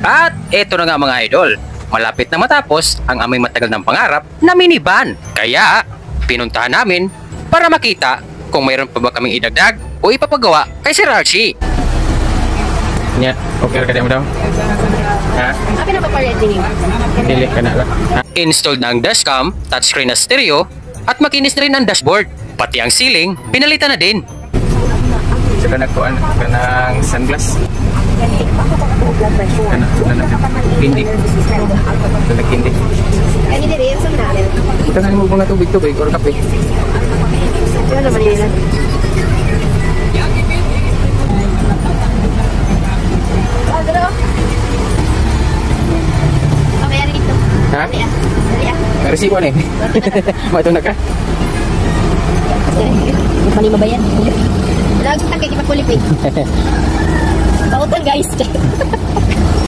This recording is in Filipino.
At eto na nga mga idol, malapit na matapos ang aming matagal ng pangarap na minivan. Kaya pinuntahan namin para makita kung mayroon pa ba kaming idagdag o ipapagawa kay Sir Archie. Nya, okay ka mo daw? Ha? Apa na ba pa-ready? Dili ka na. Installed na ang dashcam, touchscreen na stereo, at makinis na rin ang dashboard. Pati ang ceiling, pinalitan na din. Saka nagkuhan ka ng sunglass. Hindi. Hindi. Ay, hindi rin. Saan natin? Ito na mo mga tubig-tubig or kape. Ano naman yun? Okay, ano dito? Ha? Dali ah. Resibo na eh. Matong na ka? Mali mo ba yan? Lagi tangkay, di pa kulip eh. Pautan guys.